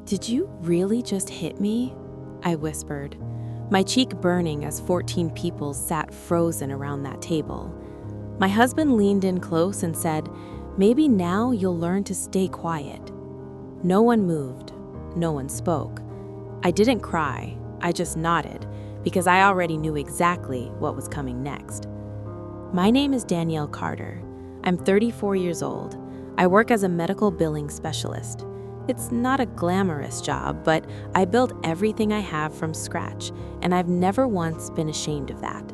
"Did you really just hit me?" I whispered, my cheek burning as 14 people sat frozen around that table. My husband leaned in close and said, "Maybe now you'll learn to stay quiet." No one moved. No one spoke. I didn't cry. I just nodded, because I already knew exactly what was coming next. My name is Danielle Carter. I'm 34 years old. I work as a medical billing specialist. It's not a glamorous job, but I built everything I have from scratch, and I've never once been ashamed of that.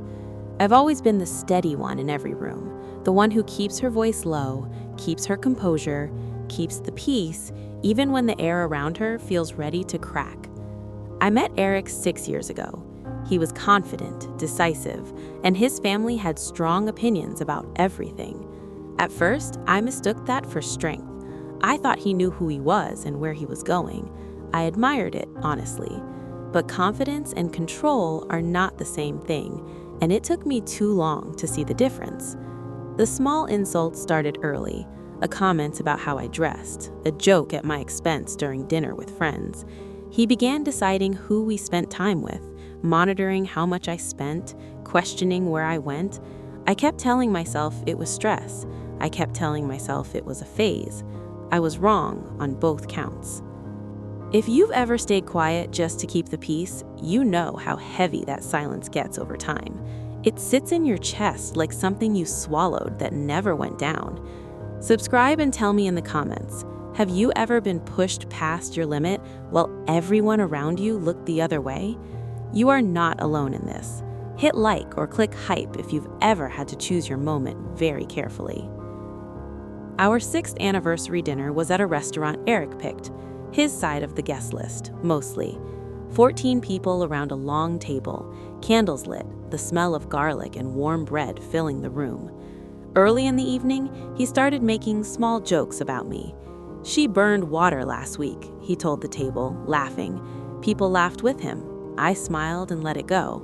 I've always been the steady one in every room, the one who keeps her voice low, keeps her composure, keeps the peace, even when the air around her feels ready to crack. I met Eric 6 years ago. He was confident, decisive, and his family had strong opinions about everything. At first, I mistook that for strength. I thought he knew who he was and where he was going. I admired it, honestly. But confidence and control are not the same thing, and it took me too long to see the difference. The small insults started early, a comment about how I dressed, a joke at my expense during dinner with friends. He began deciding who we spent time with, monitoring how much I spent, questioning where I went. I kept telling myself it was stress. I kept telling myself it was a phase. I was wrong on both counts. If you've ever stayed quiet just to keep the peace, you know how heavy that silence gets over time. It sits in your chest like something you swallowed that never went down. Subscribe and tell me in the comments, have you ever been pushed past your limit while everyone around you looked the other way? You are not alone in this. Hit like or click hype if you've ever had to choose your moment very carefully. Our 6th anniversary dinner was at a restaurant Eric picked, his side of the guest list, mostly. 14 people around a long table, candles lit, the smell of garlic and warm bread filling the room. Early in the evening, he started making small jokes about me. "She burned water last week," he told the table, laughing. People laughed with him. I smiled and let it go.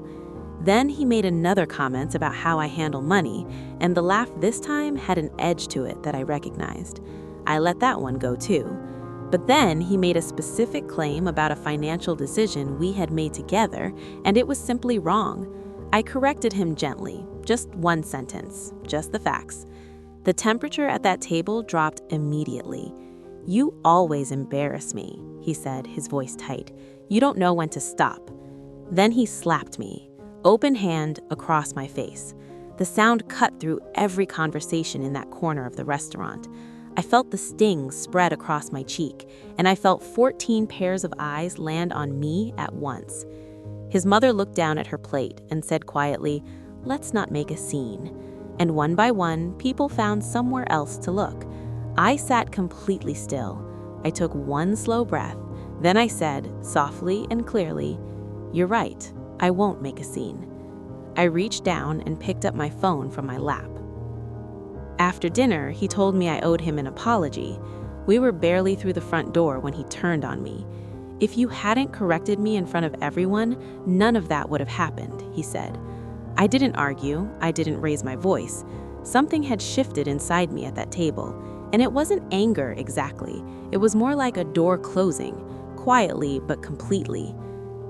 Then he made another comment about how I handle money, and the laugh this time had an edge to it that I recognized. I let that one go too. But then he made a specific claim about a financial decision we had made together, and it was simply wrong. I corrected him gently, just one sentence, just the facts. The temperature at that table dropped immediately. "You always embarrass me," he said, his voice tight. "You don't know when to stop." Then he slapped me, open hand across my face. The sound cut through every conversation in that corner of the restaurant. I felt the sting spread across my cheek, and I felt 14 pairs of eyes land on me at once. His mother looked down at her plate and said quietly, "Let's not make a scene." And one by one, people found somewhere else to look. I sat completely still. I took one slow breath. Then I said, softly and clearly, "You're right. I won't make a scene." I reached down and picked up my phone from my lap. After dinner, he told me I owed him an apology. We were barely through the front door when he turned on me. "If you hadn't corrected me in front of everyone, none of that would have happened," he said. I didn't argue. I didn't raise my voice. Something had shifted inside me at that table, and it wasn't anger exactly. It was more like a door closing, quietly but completely.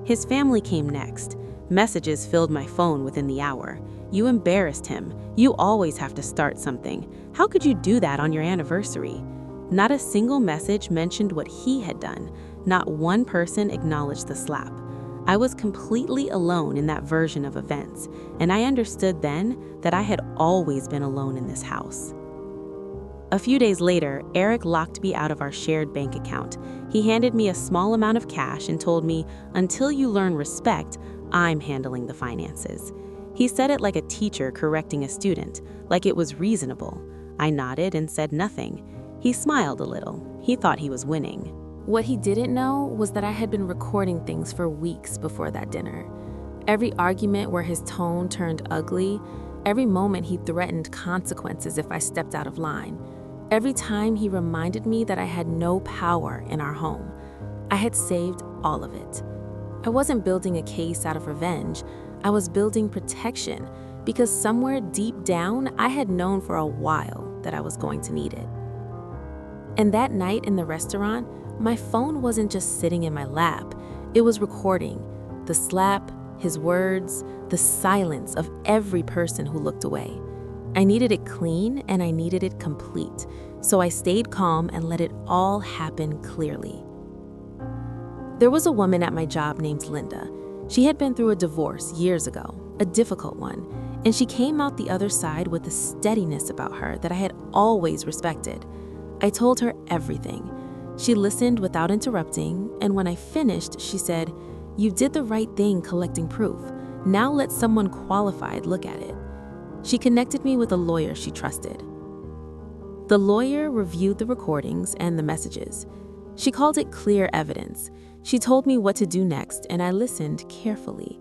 His family came next. Messages filled my phone within the hour. "You embarrassed him. You always have to start something. How could you do that on your anniversary?" Not a single message mentioned what he had done. Not one person acknowledged the slap. I was completely alone in that version of events, and I understood then that I had always been alone in this house. A few days later, Eric locked me out of our shared bank account. He handed me a small amount of cash and told me, "Until you learn respect, I'm handling the finances." He said it like a teacher correcting a student, like it was reasonable. I nodded and said nothing. He smiled a little. He thought he was winning. What he didn't know was that I had been recording things for weeks before that dinner. Every argument where his tone turned ugly, every moment he threatened consequences if I stepped out of line. Every time he reminded me that I had no power in our home. I had saved all of it. I wasn't building a case out of revenge. I was building protection because somewhere deep down, I had known for a while that I was going to need it. And that night in the restaurant, My phone wasn't just sitting in my lap, it was recording the slap, his words, the silence of every person who looked away. I needed it clean and I needed it complete, so I stayed calm and let it all happen clearly. There was a woman at my job named Linda. She had been through a divorce years ago, a difficult one, and she came out the other side with a steadiness about her that I had always respected. I told her everything. She listened without interrupting, and when I finished, she said, "You did the right thing collecting proof. Now let someone qualified look at it." She connected me with a lawyer she trusted. The lawyer reviewed the recordings and the messages. She called it clear evidence. She told me what to do next, and I listened carefully.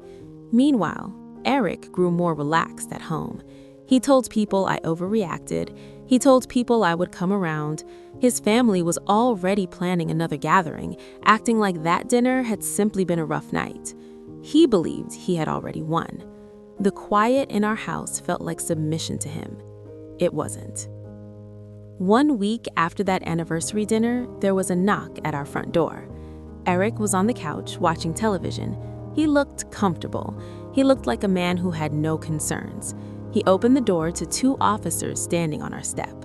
Meanwhile, Eric grew more relaxed at home. He told people I overreacted. He told people I would come around. His family was already planning another gathering, acting like that dinner had simply been a rough night. He believed he had already won. The quiet in our house felt like submission to him. It wasn't. 1 week after that anniversary dinner, there was a knock at our front door. Eric was on the couch watching television. He looked comfortable. He looked like a man who had no concerns. He opened the door to 2 officers standing on our step.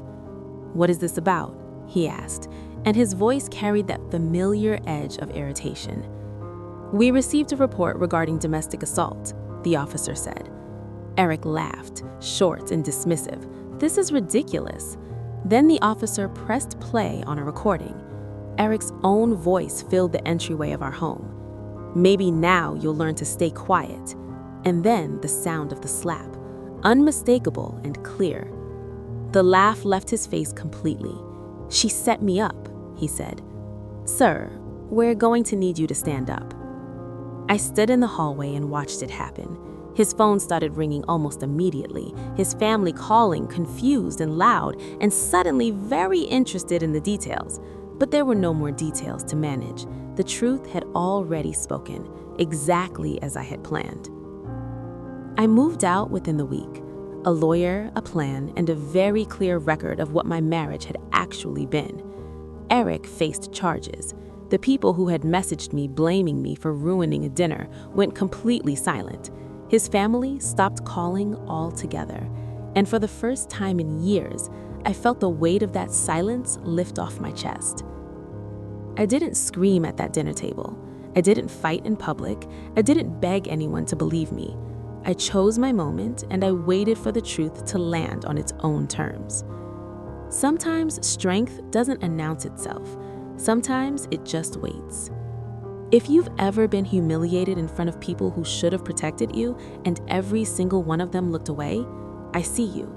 "What is this about?" he asked, and his voice carried that familiar edge of irritation. "We received a report regarding domestic assault," the officer said. Eric laughed, short and dismissive. "This is ridiculous." Then the officer pressed play on a recording. Eric's own voice filled the entryway of our home. "Maybe now you'll learn to stay quiet." And then the sound of the slap, unmistakable and clear. The laugh left his face completely. "She set me up," he said. "Sir, we're going to need you to stand up." I stood in the hallway and watched it happen. His phone started ringing almost immediately, his family calling, confused and loud, and suddenly very interested in the details. But there were no more details to manage. The truth had already spoken, exactly as I had planned. I moved out within the week. A lawyer, a plan, and a very clear record of what my marriage had actually been. Eric faced charges. The people who had messaged me blaming me for ruining a dinner went completely silent. His family stopped calling altogether. And for the first time in years, I felt the weight of that silence lift off my chest. I didn't scream at that dinner table. I didn't fight in public. I didn't beg anyone to believe me. I chose my moment and I waited for the truth to land on its own terms. Sometimes strength doesn't announce itself. Sometimes it just waits. If you've ever been humiliated in front of people who should have protected you and every single one of them looked away, I see you.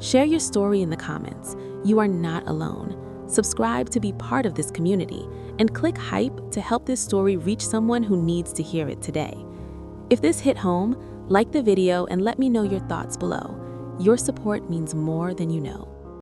Share your story in the comments. You are not alone. Subscribe to be part of this community and click hype to help this story reach someone who needs to hear it today. If this hit home, like the video and let me know your thoughts below. Your support means more than you know.